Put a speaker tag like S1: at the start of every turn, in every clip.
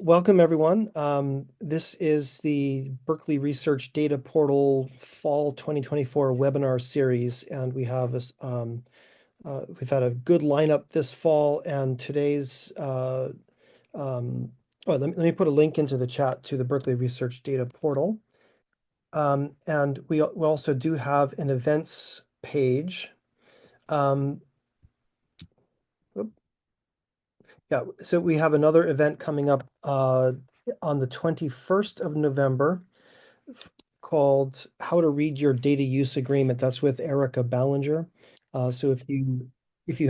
S1: welcome everyone. This is the Berkeley Research Data Portal Fall 2024 webinar series, and we've had a good lineup this fall. And today's let me put a link into the chat to the Berkeley Research Data Portal, and we also do have an events page. Yeah, so we have another event coming up on the 21st of November called How to Read Your Data Use Agreement. That's with Erica Ballinger. So if you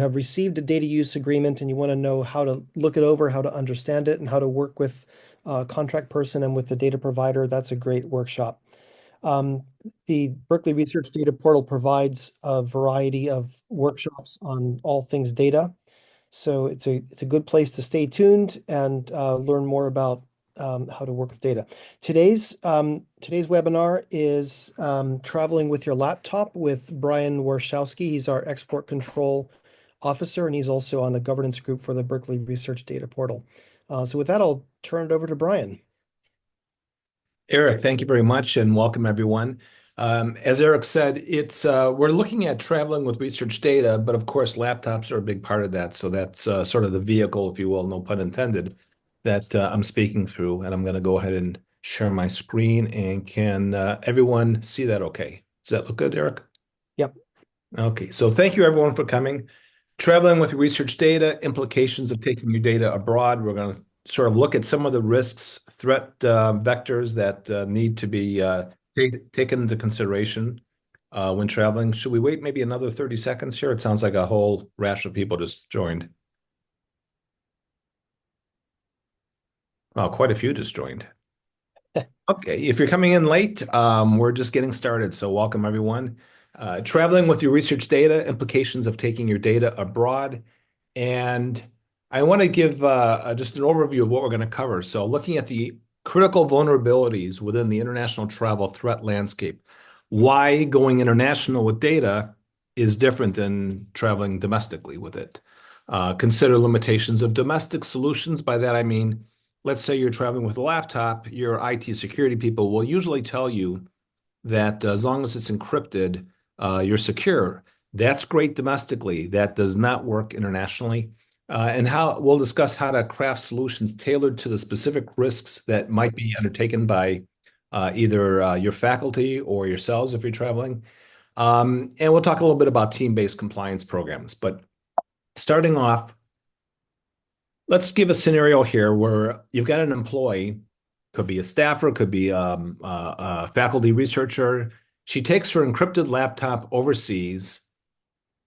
S1: have received a data use agreement and you want to know how to look it over, how to understand it, and how to work with a contract person and with the data provider, that's a great workshop. Um, the Berkeley Research Data Portal provides a variety of workshops on all things data. So it's a good place to stay tuned and learn more about how to work with data. Today's webinar is traveling with your laptop with Brian Warshawsky. He's our export control officer, and he's also on the governance group for the Berkeley Research Data Portal. So with that, I'll turn it over to Brian.
S2: Eric, thank you very much and welcome everyone. As Eric said, we're looking at traveling with research data, but of course laptops are a big part of that. So that's sort of the vehicle, if you will, no pun intended, that I'm speaking through. And I'm going to go ahead and share my screen. And can everyone see that okay? Does that look good, Eric?
S1: Yep.
S2: Okay, so thank you everyone for coming. Traveling with research data, implications of taking your data abroad. We're going to sort of look at some of the risks, threat vectors that need to be taken into consideration when traveling. Should we wait maybe another 30 seconds here? It sounds like a whole rash of people just joined. Oh, quite a few just joined. Okay, if you're coming in late, we're just getting started, so welcome everyone. Traveling with your research data, implications of taking your data abroad. And I want to give just an overview of what we're going to cover. So looking at the critical vulnerabilities within the international travel threat landscape, why going international with data is different than traveling domestically with it. Consider limitations of domestic solutions. By that, I mean, let's say you're traveling with a laptop, your IT security people will usually tell you that as long as it's encrypted, you're secure. That's great domestically. That does not work internationally. And how we'll discuss how to craft solutions tailored to the specific risks that might be undertaken by either your faculty or yourselves if you're traveling. And we'll talk a little bit about team-based compliance programs. But starting off, let's give a scenario here where you've got an employee, could be a staffer, could be a faculty researcher. She takes her encrypted laptop overseas.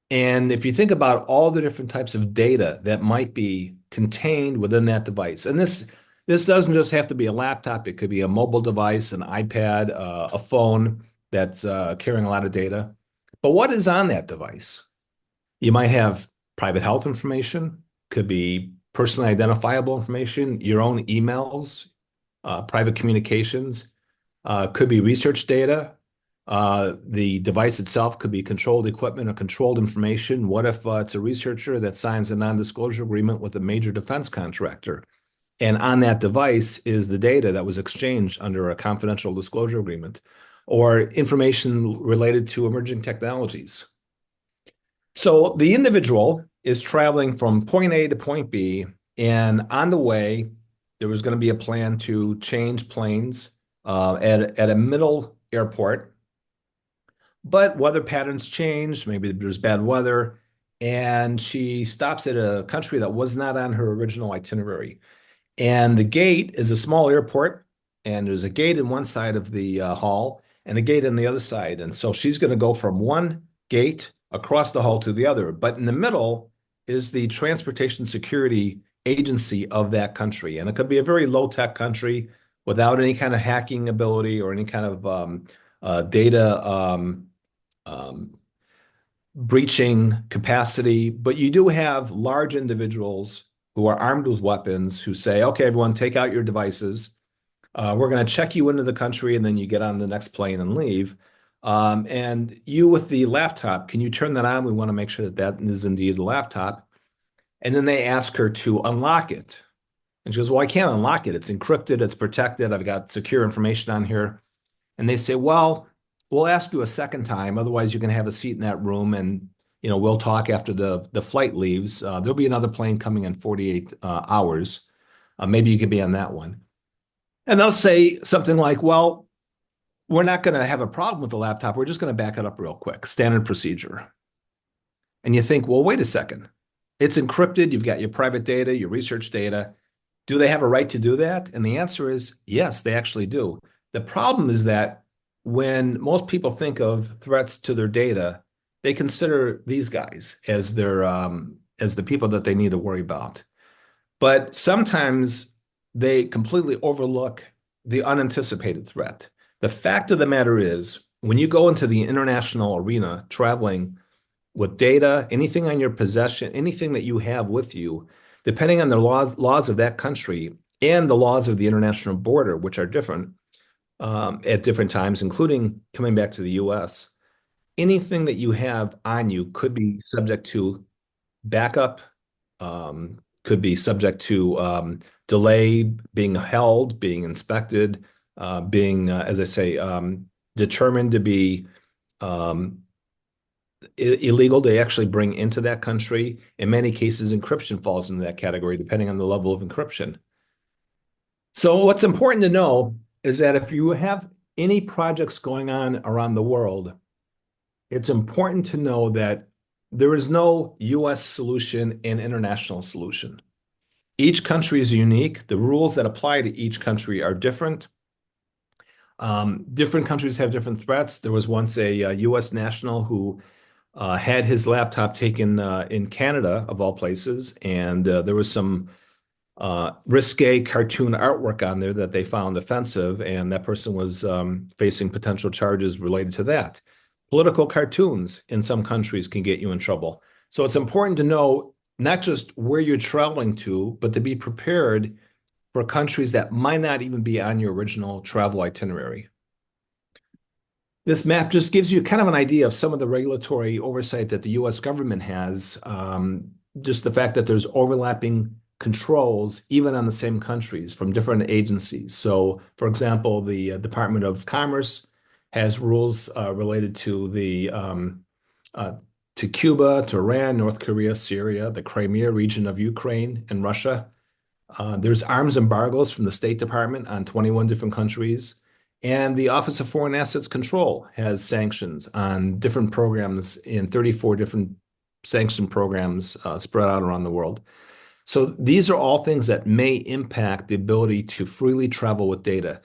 S2: And if you think about all the different types of data that might be contained within that device, and this doesn't just have to be a laptop, it could be a mobile device, an iPad, a phone that's carrying a lot of data. But what is on that device? You might have private health information, could be personally identifiable information, your own emails, private communications, could be research data. The device itself could be controlled equipment or controlled information. What if it's a researcher that signs a non-disclosure agreement with a major defense contractor? And on that device is the data that was exchanged under a confidential disclosure agreement or information related to emerging technologies. So the individual is traveling from point A to point B, and on the way, there was going to be a plan to change planes at a middle airport. But weather patterns changed. Maybe there's bad weather, and she stops at a country that was not on her original itinerary. And the gate is a small airport, and there's a gate in one side of the hall and a gate on the other side. And so she's going to go from one gate across the hall to the other. But in the middle is the transportation security agency of that country. And it could be a very low-tech country without any kind of hacking ability or any kind of data breaching capacity. But you do have large individuals who are armed with weapons who say, okay, everyone, take out your devices. We're going to check you into the country, and then you get on the next plane and leave. And you with the laptop, can you turn that on? We want to make sure that that is indeed the laptop. And then they ask her to unlock it. And she goes, well, I can't unlock it. It's encrypted, it's protected, I've got secure information on here. And they say, well, we'll ask you a second time. Otherwise, you can have a seat in that room and we'll talk after the flight leaves. There'll be another plane coming in 48 hours. Maybe you could be on that one. And they'll say something like, well, we're not going to have a problem with the laptop. We're just going to back it up real quick. Standard procedure. And you think, well, wait a second. It's encrypted. You've got your private data, your research data. Do they have a right to do that? And the answer is yes, they actually do. The problem is that when most people think of threats to their data, they consider these guys as as the people that they need to worry about. But sometimes they completely overlook the unanticipated threat. The fact of the matter is, when you go into the international arena traveling with data, anything on your possession, anything that you have with you, depending on the laws of that country and the laws of the international border, which are different at different times, including coming back to the US, anything that you have on you could be subject to backup, could be subject to delay, being held, being inspected, being, as I say, determined to be um, illegal to actually bring into that country. In many cases, encryption falls into that category, depending on the level of encryption. So what's important to know is that if you have any projects going on around the world, it's important to know that there is no US solution and international solution. Each country is unique. The rules that apply to each country are different. Different countries have different threats. There was once a US national who had his laptop taken in Canada, of all places, and there was some risque cartoon artwork on there that they found offensive, and that person was facing potential charges related to that. Political cartoons in some countries can get you in trouble. So it's important to know not just where you're traveling to, but to be prepared for countries that might not even be on your original travel itinerary. This map just gives you kind of an idea of some of the regulatory oversight that the US government has. Just the fact that there's overlapping controls, even on the same countries from different agencies. So, for example, the Department of Commerce has rules related to to Cuba, to Iran, North Korea, Syria, the Crimea region of Ukraine, and Russia. There's arms embargoes from the State Department on 21 different countries. And the Office of Foreign Assets Control has sanctions on different programs in 34 different sanction programs spread out around the world. So these are all things that may impact the ability to freely travel with data.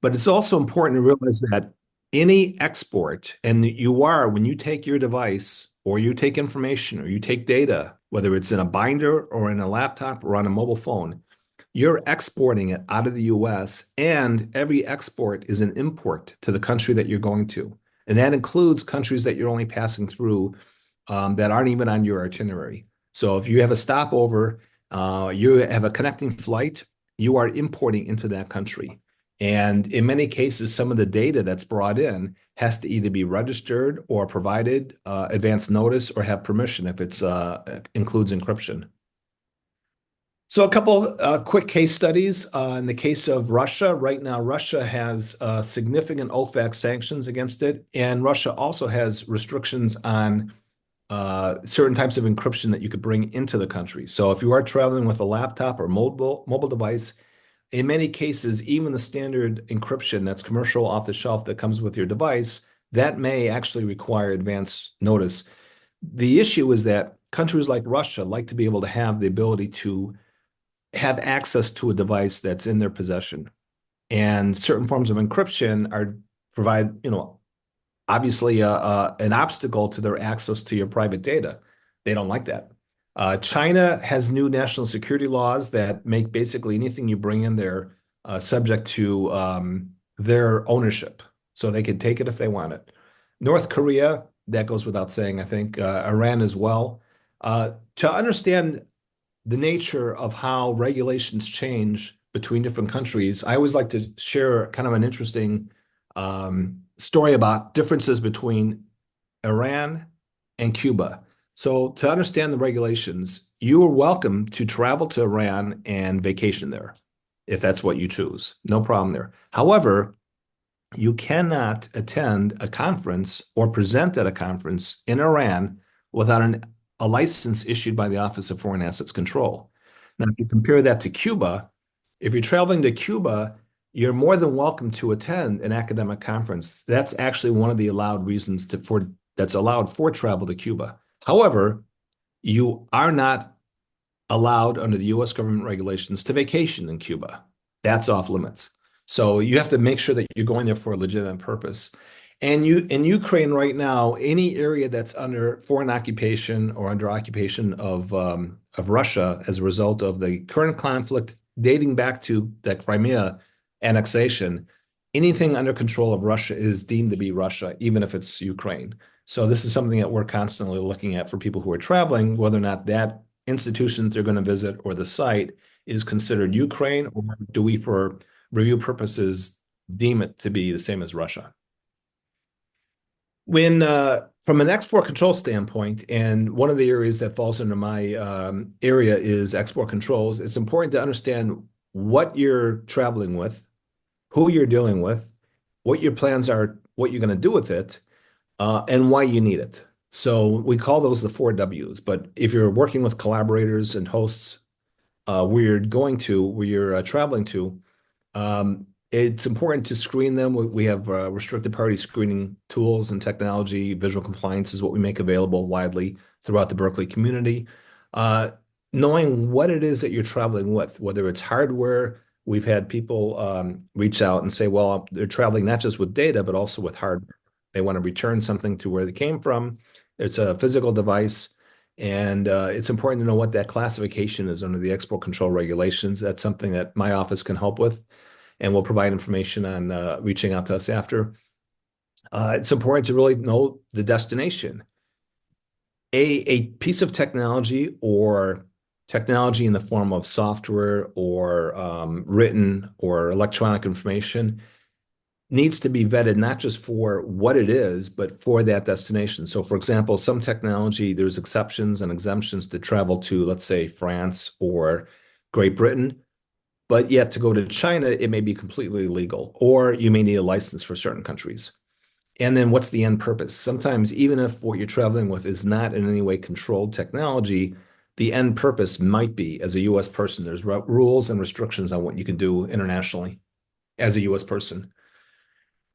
S2: But it's also important to realize that any export, and you are, when you take your device or you take information or you take data, whether it's in a binder or in a laptop or on a mobile phone, you're exporting it out of the US, and every export is an import to the country that you're going to. And that includes countries that you're only passing through that aren't even on your itinerary. So if you have a stopover, you have a connecting flight, you are importing into that country. And in many cases, some of the data that's brought in has to either be registered or provided advance notice or have permission if it's includes encryption. So a couple quick case studies. In the case of Russia, right now, Russia has significant OFAC sanctions against it, and Russia also has restrictions on certain types of encryption that you could bring into the country. So if you are traveling with a laptop or mobile device, in many cases, even the standard encryption that's commercial off the shelf that comes with your device, that may actually require advance notice. The issue is that countries like Russia like to be able to have the ability to have access to a device that's in their possession. And certain forms of encryption are provide, obviously an obstacle to their access to your private data. They don't like that. China has new national security laws that make basically anything you bring in there subject to their ownership. So they can take it if they want it. North Korea, that goes without saying, I think, Iran as well. To understand the nature of how regulations change between different countries, I always like to share kind of an interesting story about differences between Iran and Cuba. So to understand the regulations, you are welcome to travel to Iran and vacation there if that's what you choose. No problem there. However, you cannot attend a conference or present at a conference in Iran without a license issued by the Office of Foreign Assets Control. Now, if you compare that to Cuba, if you're traveling to Cuba, you're more than welcome to attend an academic conference. That's actually one of the allowed reasons that's allowed for travel to Cuba. However, you are not allowed under the US government regulations to vacation in Cuba. That's off limits. So you have to make sure that you're going there for a legitimate purpose. And you in Ukraine right now, any area that's under foreign occupation or under occupation of Russia as a result of the current conflict dating back to the Crimea annexation, anything under control of Russia is deemed to be Russia, even if it's Ukraine. So this is something that we're constantly looking at for people who are traveling, whether or not that institutions they're going to visit or the site is considered Ukraine, or do we, for review purposes, deem it to be the same as Russia? When from an export control standpoint, and one of the areas that falls under my area is export controls, it's important to understand what you're traveling with, who you're dealing with, what your plans are, what you're going to do with it, and why you need it. So we call those the four W's. But if you're working with collaborators and hosts where you're traveling to, it's important to screen them. We have restricted party screening tools and technology. Visual compliance is what we make available widely throughout the Berkeley community. Uh, Knowing what it is that you're traveling with, whether it's hardware, we've had people reach out and say, well, they're traveling not just with data, but also with hardware. They want to return something to where they came from. It's a physical device. And it's important to know what that classification is under the export control regulations. That's something that my office can help with, and we'll provide information on reaching out to us after. It's important to really know the destination. A piece of technology or technology in the form of software or written or electronic information needs to be vetted not just for what it is, but for that destination. So, for example, some technology, there's exceptions and exemptions to travel to, let's say, France or Great Britain, but yet to go to China, it may be completely illegal, or you may need a license for certain countries. And then what's the end purpose? Sometimes, even if what you're traveling with is not in any way controlled technology, the end purpose might be as a US person, there's rules and restrictions on what you can do internationally as a US person.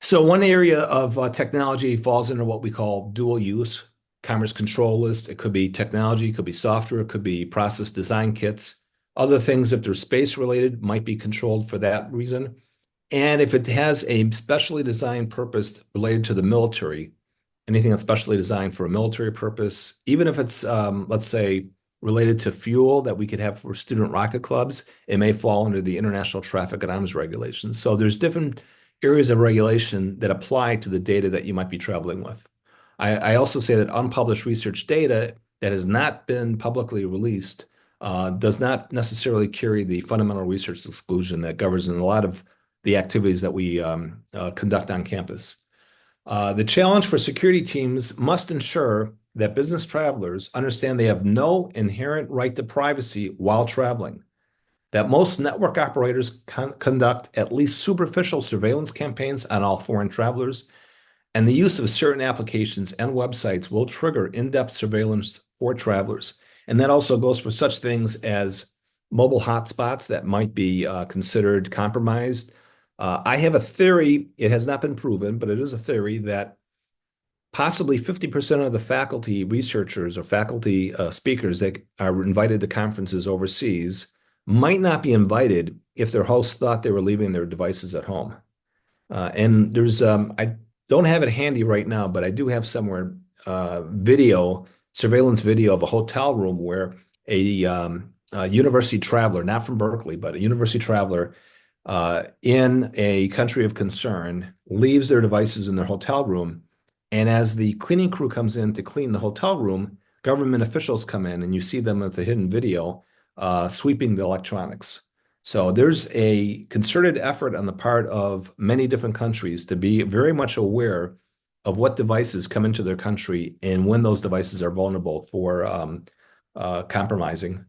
S2: So one area of technology falls into what we call dual use commerce control list. It could be technology, it could be software, it could be process design kits. Other things, if they're space related, might be controlled for that reason. And if it has a specially designed purpose related to the military, anything that's specially designed for a military purpose, even if it's, let's say, related to fuel that we could have for student rocket clubs, it may fall under the international traffic and arms regulations. So there's different areas of regulation that apply to the data that you might be traveling with. I also say that unpublished research data that has not been publicly released does not necessarily carry the fundamental research exclusion that governs in a lot of the activities that we conduct on campus. The challenge for security teams must ensure that business travelers understand they have no inherent right to privacy while traveling, that most network operators conduct at least superficial surveillance campaigns on all foreign travelers, and the use of certain applications and websites will trigger in-depth surveillance for travelers. And that also goes for such things as mobile hotspots that might be considered compromised. I have a theory, it has not been proven, but it is a theory that possibly 50% of the faculty researchers or faculty speakers that are invited to conferences overseas might not be invited if their hosts thought they were leaving their devices at home. And I don't have it handy right now, but I do have somewhere surveillance video of a hotel room where a university traveler, not from Berkeley, but a university traveler in a country of concern leaves their devices in their hotel room. And as the cleaning crew comes in to clean the hotel room, government officials come in and you see them at the hidden video sweeping the electronics. So there's a concerted effort on the part of many different countries to be very much aware of what devices come into their country and when those devices are vulnerable for compromising.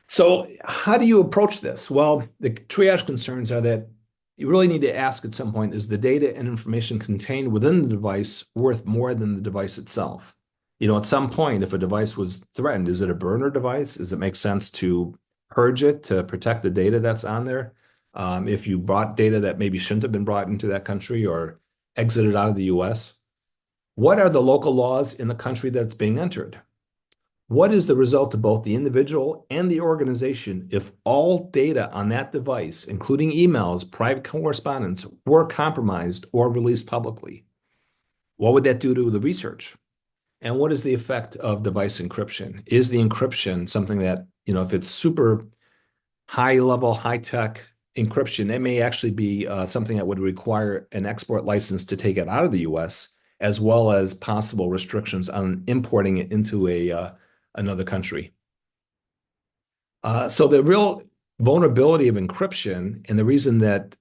S2: So how do you approach this? Well, the triage concerns are that you really need to ask at some point, is the data and information contained within the device worth more than the device itself? At some point, if a device was threatened, is it a burner device? Does it make sense to purge it to protect the data that's on there? If you brought data that maybe shouldn't have been brought into that country or exited out of the US, what are the local laws in the country that's being entered? What is the result to both the individual and the organization if all data on that device, including emails, private correspondence, were compromised or released publicly? What would that do to the research? And what is the effect of device encryption? Is the encryption something that, if it's super high level, high tech encryption, it may actually be something that would require an export license to take it out of the US, as well as possible restrictions on importing it into another country. So the real vulnerability of encryption and the reason that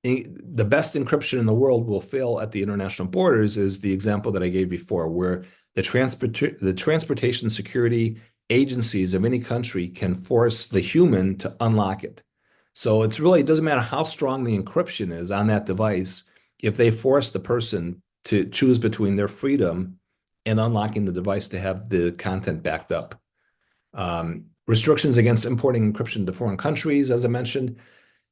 S2: the best encryption in the world will fail at the international borders is the example that I gave before, where the transportation security agencies of any country can force the human to unlock it. So it doesn't matter how strong the encryption is on that device. If they force the person to choose between their freedom and unlocking the device to have the content backed up. Restrictions against importing encryption to foreign countries, as I mentioned.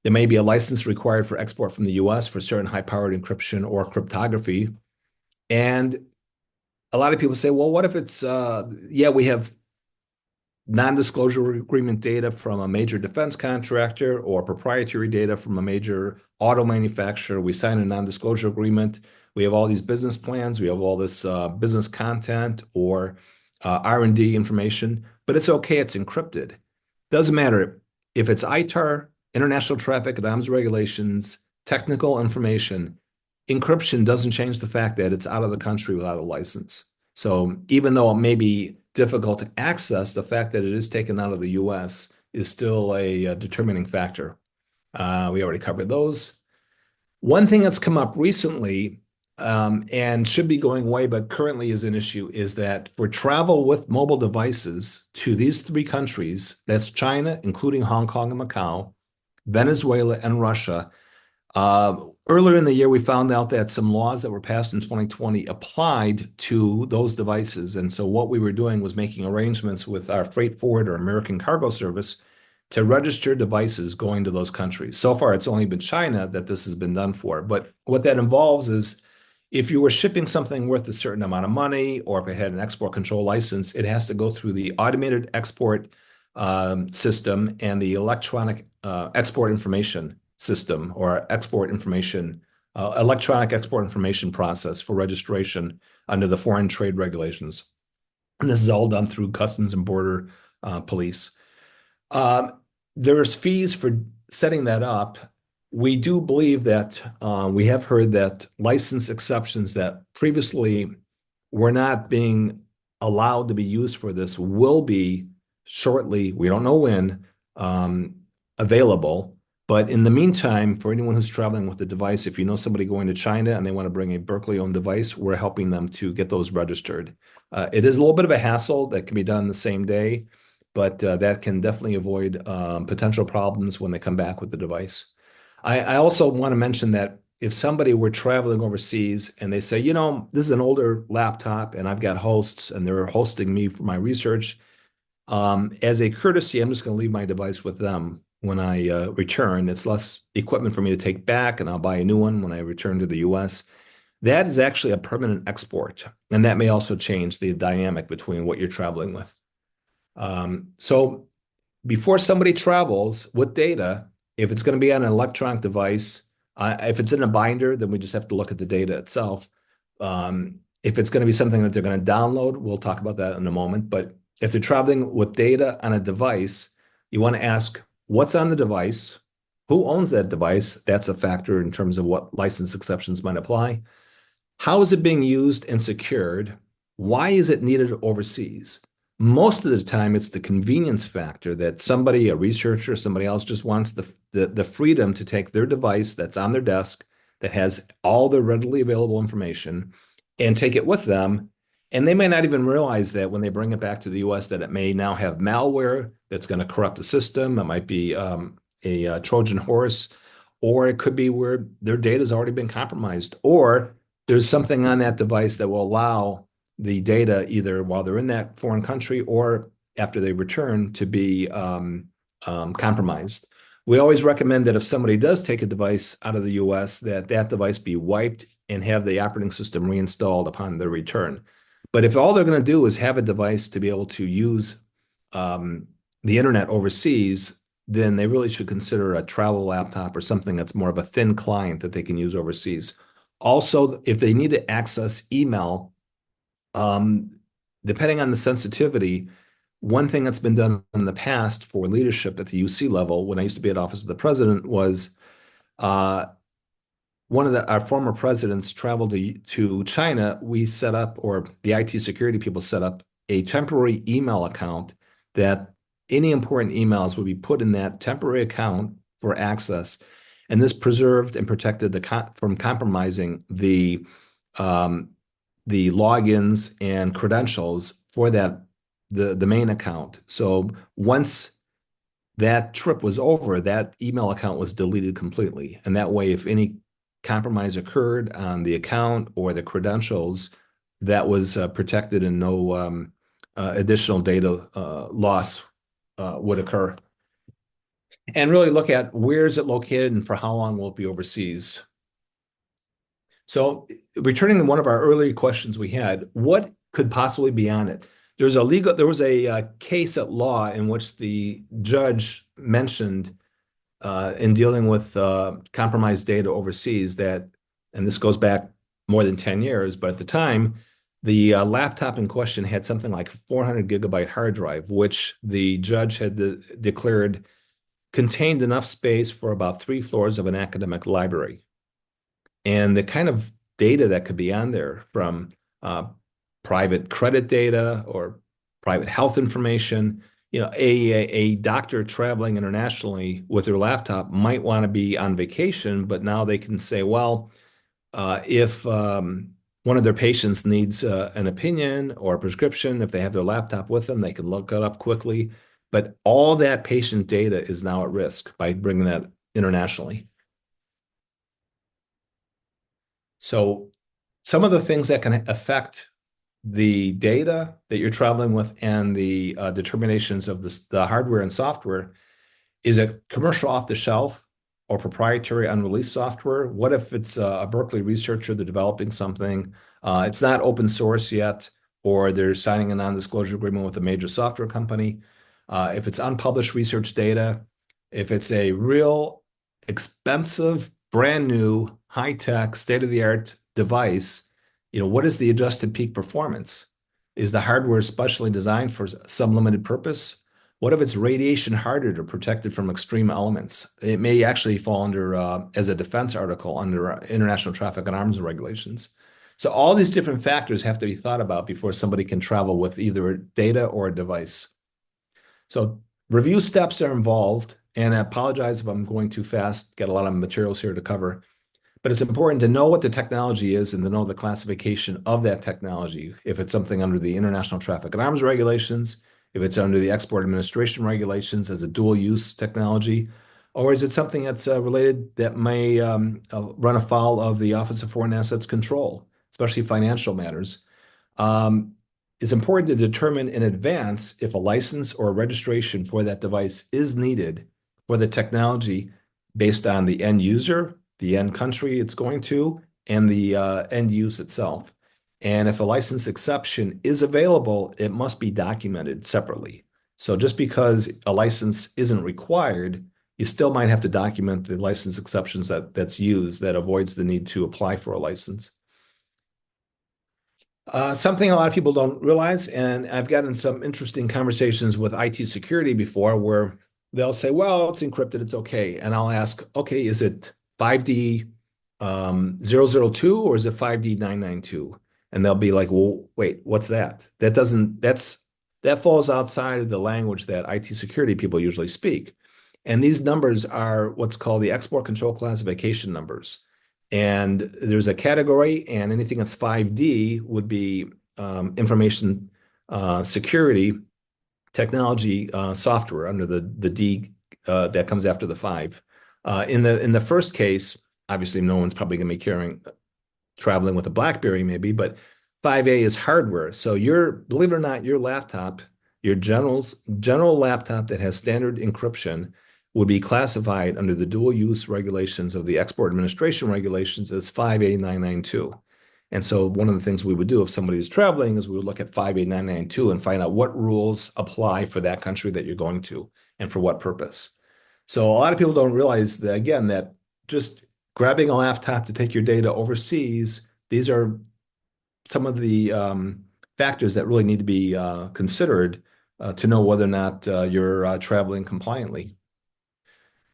S2: There may be a license required for export from the US for certain high-powered encryption or cryptography. And a lot of people say, well, what if it's, we have non-disclosure agreement data from a major defense contractor or proprietary data from a major auto manufacturer. We sign a non-disclosure agreement. We have all these business plans. We have all this business content or R&D information, but it's okay. It's encrypted. Doesn't matter if it's ITAR, international traffic and arms regulations, technical information. Encryption doesn't change the fact that it's out of the country without a license. So even though it may be difficult to access, the fact that it is taken out of the US is still a determining factor. We already covered those. One thing that's come up recently and should be going away, but currently is an issue, is that for travel with mobile devices to these three countries, that's China, including Hong Kong and Macau, Venezuela, and Russia. Earlier in the year, we found out that some laws that were passed in 2020 applied to those devices. And so what we were doing was making arrangements with our freight forwarder, American Cargo Service, to register devices going to those countries. So far, it's only been China that this has been done for. But what that involves is if you were shipping something worth a certain amount of money, or if it had an export control license, it has to go through the automated export system and the electronic export information system or electronic export information process for registration under the foreign trade regulations. And this is all done through Customs and Border Police. There's fees for setting that up. We do believe that we have heard that license exceptions that previously were not being allowed to be used for this will be shortly, we don't know when, available. But in the meantime, for anyone who's traveling with the device, if you know somebody going to China and they want to bring a Berkeley-owned device, we're helping them to get those registered. It is a little bit of a hassle that can be done the same day, but that can definitely avoid potential problems when they come back with the device. I also want to mention that if somebody were traveling overseas and they say, this is an older laptop and I've got hosts and they're hosting me for my research, as a courtesy, I'm just going to leave my device with them when I return. It's less equipment for me to take back, and I'll buy a new one when I return to the US. That is actually a permanent export, and that may also change the dynamic between what you're traveling with. So before somebody travels with data, if it's going to be on an electronic device, if it's in a binder, then we just have to look at the data itself. If it's going to be something that they're going to download, we'll talk about that in a moment. But if they're traveling with data on a device, you want to ask, what's on the device? Who owns that device? That's a factor in terms of what license exceptions might apply. How is it being used and secured? Why is it needed overseas? Most of the time, it's the convenience factor that somebody, a researcher, somebody else just wants the freedom to take their device that's on their desk, that has all the readily available information and take it with them. And they may not even realize that when they bring it back to the US, that it may now have malware that's going to corrupt the system. It might be a Trojan horse, or it could be where their data has already been compromised, or there's something on that device that will allow the data either while they're in that foreign country or after they return to be compromised. We always recommend that if somebody does take a device out of the US, that that device be wiped and have the operating system reinstalled upon their return. But if all they're going to do is have a device to be able to use the internet overseas, then they really should consider a travel laptop or something that's more of a thin client that they can use overseas. Also, if they need to access email, um, depending on the sensitivity, one thing that's been done in the past for leadership at the UC level, when I used to be at Office of the President, was uh, one of our former presidents traveled to China. We set up, or the IT security people set up, a temporary email account that any important emails would be put in that temporary account for access. And this preserved and protected from compromising um, the logins and credentials for the main account. So once that trip was over, that email account was deleted completely. And that way, if any compromise occurred on the account or the credentials, that was protected and no additional data loss would occur. And really look at where is it located and for how long will it be overseas. So returning to one of our earlier questions we had, what could possibly be on it? There was a case at law in which the judge mentioned in dealing with compromised data overseas that, and this goes back more than 10 years, but at the time, the laptop in question had something like 400 gigabyte hard drive, which the judge had declared contained enough space for about 3 floors of an academic library. And the kind of data that could be on there from private credit data or private health information, a doctor traveling internationally with their laptop might want to be on vacation, but now they can say, well, if one of their patients needs an opinion or a prescription, if they have their laptop with them, they can look it up quickly. But all that patient data is now at risk by bringing that internationally. So some of the things that can affect the data that you're traveling with and the determinations of the hardware and software. Is it commercial off the shelf or proprietary unreleased software? What if it's a Berkeley researcher, they're developing something, it's not open source yet, or they're signing a non-disclosure agreement with a major software company? If it's unpublished research data, if it's a real expensive, brand new, high-tech, state-of-the-art device, what is the adjusted peak performance? Is the hardware specially designed for some limited purpose? What if it's radiation hardened or protected from extreme elements? It may actually fall under, as a defense article, under international traffic and arms regulations. So all these different factors have to be thought about before somebody can travel with either data or a device. So review steps are involved, and I apologize if I'm going too fast, get a lot of materials here to cover. But it's important to know what the technology is and to know the classification of that technology. If it's something under the International Traffic and Arms Regulations, if it's under the Export Administration Regulations as a dual-use technology, or is it something that's related that may run afoul of the Office of Foreign Assets Control, especially financial matters. It's important to determine in advance if a license or a registration for that device is needed for the technology based on the end user, the end country it's going to, and the end use itself. And if a license exception is available, it must be documented separately. So just because a license isn't required, you still might have to document the license exceptions that's used that avoids the need to apply for a license. Something a lot of people don't realize, and I've gotten some interesting conversations with IT security before where they'll say, well, it's encrypted, it's okay. And I'll ask, okay, is it 5D 002 or is it 5D 992? And they'll be like, well, wait, what's that? That falls outside of the language that IT security people usually speak. And these numbers are what's called the export control classification numbers. And there's a category, and anything that's 5D would be information security technology software under the D that comes after the five. In the first case, obviously no one's probably going to be carrying traveling with a BlackBerry maybe, but 5A is hardware. So believe it or not, your laptop, your general laptop that has standard encryption would be classified under the dual use regulations of the export administration regulations as 5A992. And so one of the things we would do if somebody is traveling is we would look at 5A992 and find out what rules apply for that country that you're going to and for what purpose. So a lot of people don't realize that, again, that just grabbing a laptop to take your data overseas, these are some of the factors that really need to be considered to know whether or not you're traveling compliantly.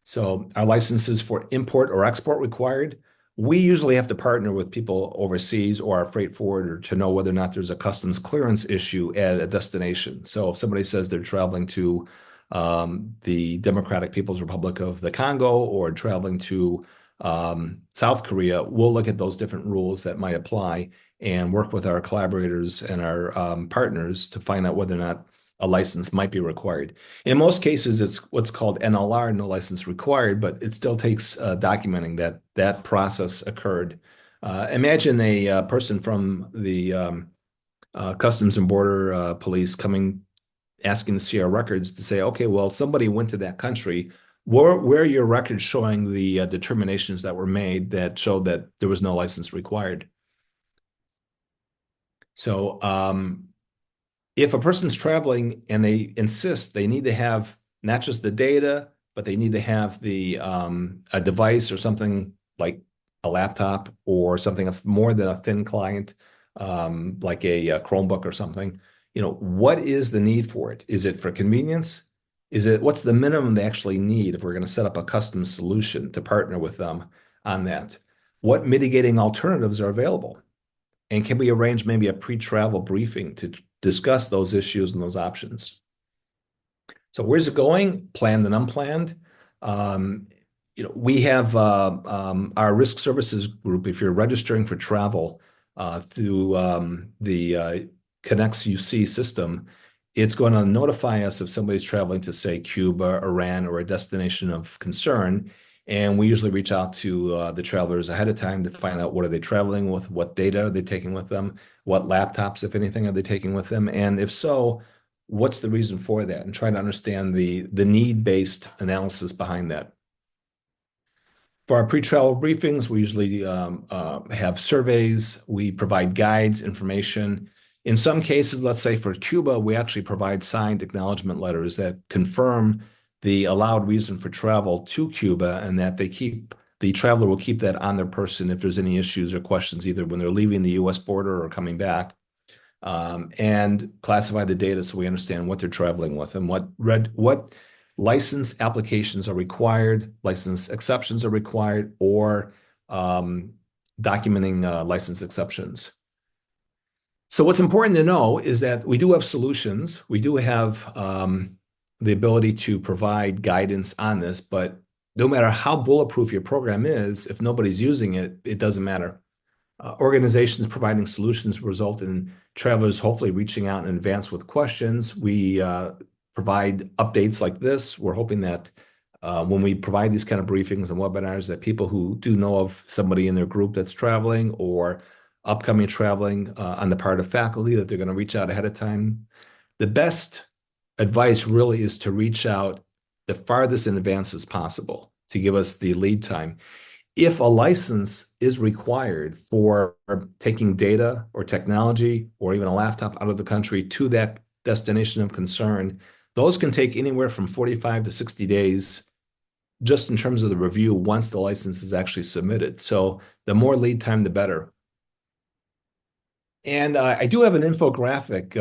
S2: So are licenses for import or export required? We usually have to partner with people overseas or our freight forwarder to know whether or not there's a customs clearance issue at a destination. So if somebody says they're traveling to the Democratic People's Republic of the Congo or traveling to South Korea, we'll look at those different rules that might apply and work with our collaborators and our partners to find out whether or not a license might be required. In most cases, it's what's called NLR, no license required, but it still takes documenting that that process occurred. Imagine a person from the Customs and Border Police coming asking to see our records to say, okay, well, somebody went to that country. Where are your records showing the determinations that were made that showed that there was no license required? So if a person's traveling and they insist they need to have not just the data, but they need to have a device or something like a laptop or something that's more than a thin client, like a Chromebook or something, what is the need for it? Is it for convenience? What's the minimum they actually need if we're going to set up a custom solution to partner with them on that? What mitigating alternatives are available? And can we arrange maybe a pre-travel briefing to discuss those issues and those options? So where's it going? Planned and unplanned. We have our risk services group. If you're registering for travel through the Connects UC system, it's going to notify us if somebody's traveling to, say, Cuba, Iran, or a destination of concern. And we usually reach out to the travelers ahead of time to find out what are they traveling with, what data are they taking with them, what laptops, if anything, are they taking with them, and if so, what's the reason for that, and try to understand the need-based analysis behind that. For our pre-travel briefings, we usually have surveys. We provide guides, information. In some cases, let's say for Cuba, we actually provide signed acknowledgement letters that confirm the allowed reason for travel to Cuba and that the traveler will keep that on their person if there's any issues or questions, either when they're leaving the US border or coming back, and classify the data so we understand what they're traveling with and what license applications are required, license exceptions are required, or documenting license exceptions. So what's important to know is that we do have solutions. We do have the ability to provide guidance on this, but no matter how bulletproof your program is, if nobody's using it, it doesn't matter. Organizations providing solutions result in travelers hopefully reaching out in advance with questions. We provide updates like this. We're hoping that when we provide these kind of briefings and webinars, that people who do know of somebody in their group that's traveling or upcoming traveling on the part of faculty, that they're going to reach out ahead of time. The best advice really is to reach out the farthest in advance as possible to give us the lead time. If a license is required for taking data or technology or even a laptop out of the country to that destination of concern, those can take anywhere from 45 to 60 days just in terms of the review once the license is actually submitted. So the more lead time, the better. And I do have an infographic.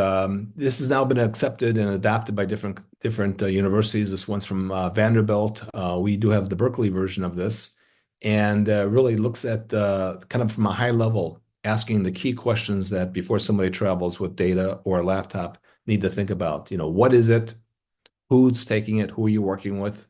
S2: This has now been accepted and adopted by different universities. This one's from Vanderbilt. We do have the Berkeley version of this, and really looks at kind of from a high level, asking the key questions that before somebody travels with data or a laptop need to think about. What is it? Who's taking it? Who are you working with?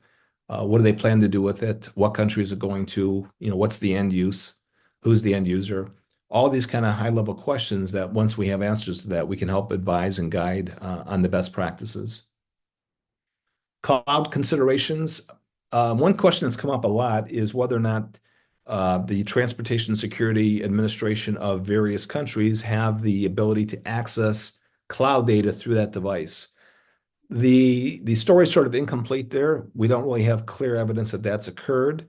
S2: What do they plan to do with it? What country is it going to? What's the end use? who's the end user, all these kind of high level questions that once we have answers to that, we can help advise and guide on the best practices. Cloud considerations. One question that's come up a lot is whether or not the Transportation Security Administration of various countries have the ability to access cloud data through that device. The story is sort of incomplete there. We don't really have clear evidence that that's occurred.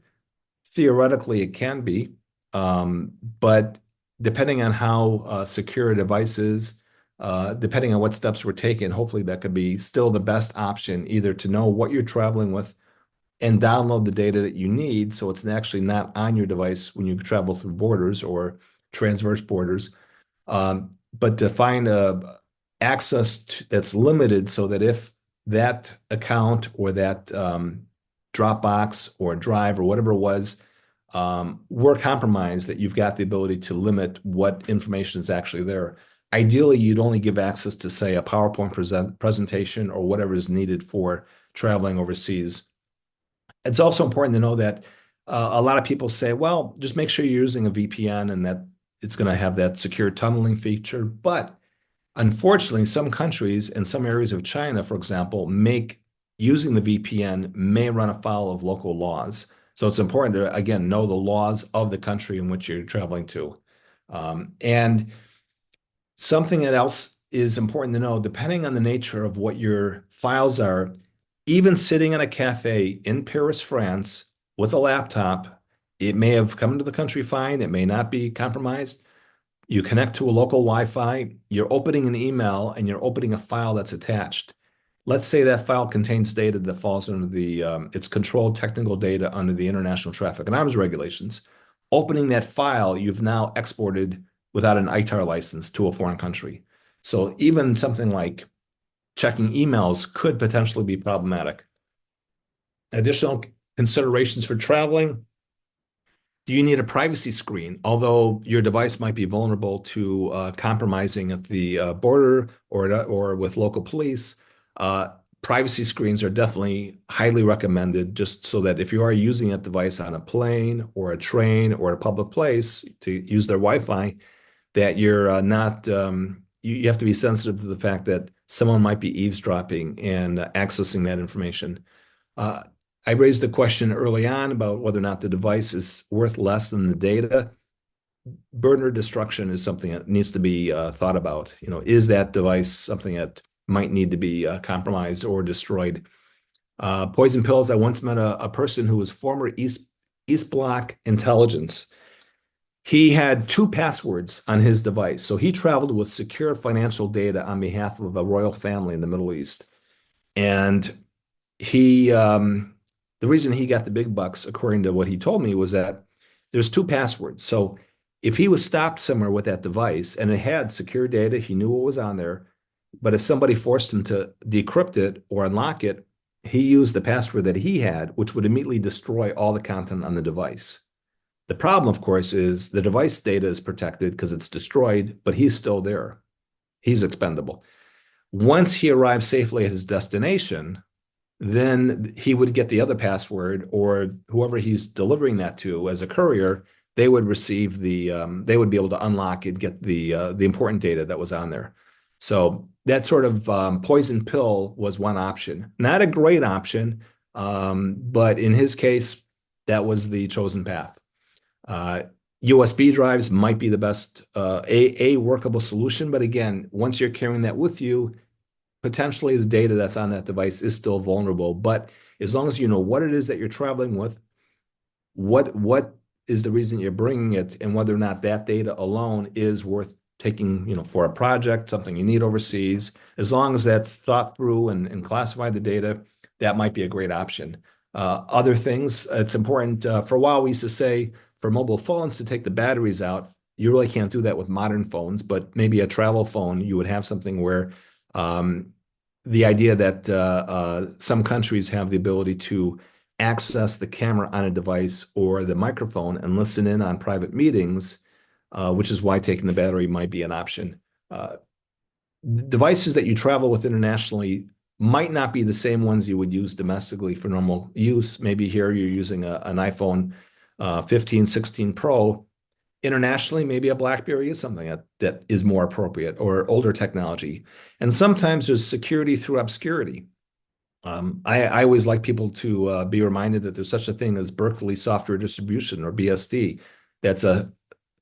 S2: Theoretically, it can be, but depending on how secure a device is, depending on what steps were taken, hopefully that could be still the best option, either to know what you're traveling with and download the data that you need so it's actually not on your device when you travel through borders or transverse borders. But to find that's limited so that if that account or that Dropbox or Drive or whatever it was were compromised, that you've got the ability to limit what information is actually there. Ideally, you'd only give access to, say, a PowerPoint presentation or whatever is needed for traveling overseas. It's also important to know that a lot of people say, well, just make sure you're using a VPN and that it's going to have that secure tunneling feature. But unfortunately, some countries and some areas of China, for example, make using the VPN may run afoul of local laws. So it's important to, again, know the laws of the country in which you're traveling to. And something that else is important to know, depending on the nature of what your files are, even sitting in a cafe in Paris, France, with a laptop, it may have come into the country fine. It may not be compromised. You connect to a local Wi-Fi, you're opening an email and you're opening a file that's attached. Let's say that file contains data that falls under it's controlled technical data under the International Traffic and Arms Regulations. Opening that file, you've now exported without an ITAR license to a foreign country. So even something like checking emails could potentially be problematic. Additional considerations for traveling. Do you need a privacy screen? Although your device might be vulnerable to compromising at the border or with local police, privacy screens are definitely highly recommended just so that if you are using that device on a plane or a train or a public place to use their Wi-Fi, that you're not, you have to be sensitive to the fact that someone might be eavesdropping and accessing that information. I raised the question early on about whether or not the device is worth less than the data. Burner destruction is something that needs to be thought about. You know, is that device something that might need to be compromised or destroyed? Poison pills. I once met a person who was former East Bloc intelligence. He had two passwords on his device. So he traveled with secure financial data on behalf of a royal family in the Middle East. And the reason he got the big bucks, according to what he told me, was that there's two passwords. So if he was stopped somewhere with that device and it had secure data, he knew what was on there. But if somebody forced him to decrypt it or unlock it, he used the password that he had, which would immediately destroy all the content on the device. The problem, of course, is the device data is protected because it's destroyed, but he's still there. He's expendable. Once he arrives safely at his destination, then he would get the other password, or whoever he's delivering that to as a courier, they would receive they would be able to unlock and get the important data that was on there. So that sort of poison pill was one option. Not a great option, but in his case, that was the chosen path. USB drives might be the best, a workable solution. But again, once you're carrying that with you, potentially the data that's on that device is still vulnerable. But as long as you know what it is that you're traveling with, what is the reason you're bringing it, and whether or not that data alone is worth taking, you know, for a project, something you need overseas, as long as that's thought through and classified the data, that might be a great option. Other things, it's important. For a while, we used to say for mobile phones to take the batteries out. You really can't do that with modern phones, but maybe a travel phone, you would have something where the idea that some countries have the ability to access the camera on a device or the microphone and listen in on private meetings, which is why taking the battery might be an option. Devices that you travel with internationally might not be the same ones you would use domestically for normal use. Maybe here you're using an iPhone 15, 16 Pro, Internationally, maybe a BlackBerry is something that is more appropriate or older technology. And sometimes there's security through obscurity. I always like people to be reminded that there's such a thing as Berkeley Software Distribution or BSD. That's a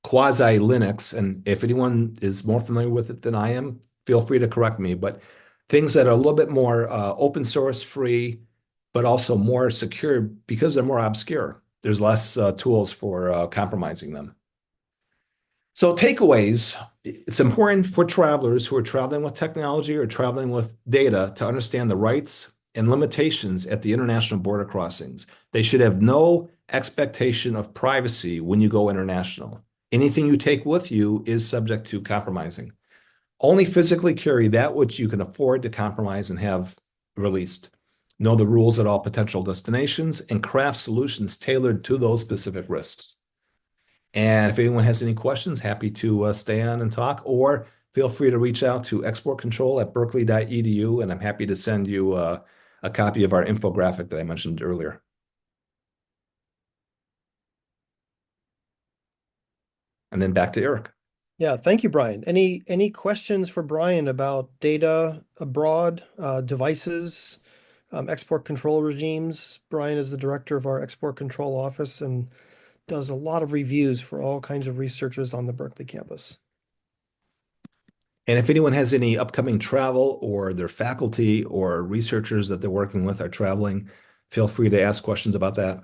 S2: quasi Linux. And if anyone is more familiar with it than I am, feel free to correct me. But things that are a little bit more open source free, but also more secure because they're more obscure. There's less tools for compromising them. So, takeaways, it's important for travelers who are traveling with technology or traveling with data to understand the rights and limitations at the international border crossings. They should have no expectation of privacy when you go international. Anything you take with you is subject to compromising. Only physically carry that which you can afford to compromise and have released. Know the rules at all potential destinations and craft solutions tailored to those specific risks. And if anyone has any questions, happy to stay on and talk, or feel free to reach out to exportcontrol@berkeley.edu, and I'm happy to send you a copy of our infographic that I mentioned earlier. And then back to Eric.
S1: Yeah, thank you, Brian. Any questions for Brian about data abroad, devices, export control regimes? Brian is the director of our export control office and does a lot of reviews for all kinds of researchers on the Berkeley campus.
S2: And if anyone has any upcoming travel or their faculty or researchers that they're working with are traveling, feel free to ask questions about that.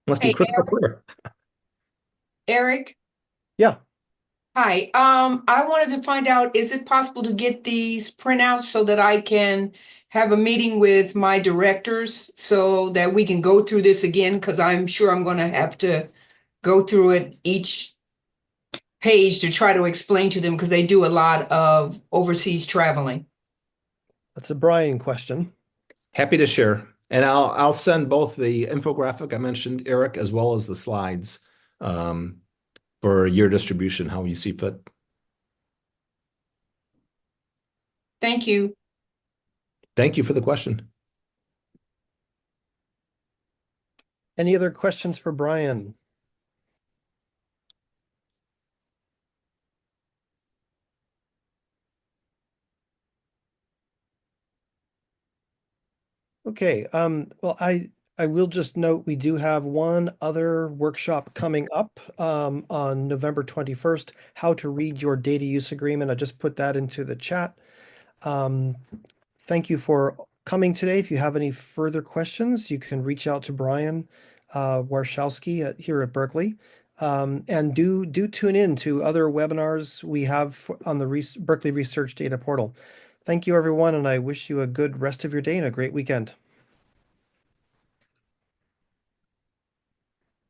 S2: Must be
S3: Hey,
S2: crystal clear.
S3: Eric.
S1: Yeah,
S3: Hi. I wanted to find out, is it possible to get these printouts so that I can have a meeting with my directors so that we can go through this again? Because I'm sure I'm going to have to go through it each page to try to explain to them because they do a lot of overseas traveling.
S1: that's a Brian question.
S2: Happy to share. And I'll send both the infographic I mentioned, Eric, as well as the slides um, for your distribution, how you see fit.
S3: Thank you.
S2: Thank you for the question.
S1: Any other questions for Brian? Okay, well, I will just note we do have one other workshop coming up on November 21st, how to read your data use agreement. I just put that into the chat. Thank you for coming today. If you have any further questions, you can reach out to Brian Warshawsky here at Berkeley. And do tune in to other webinars we have on the Berkeley Research Data Portal. Thank you, everyone, and I wish you a good rest of your day and a great weekend.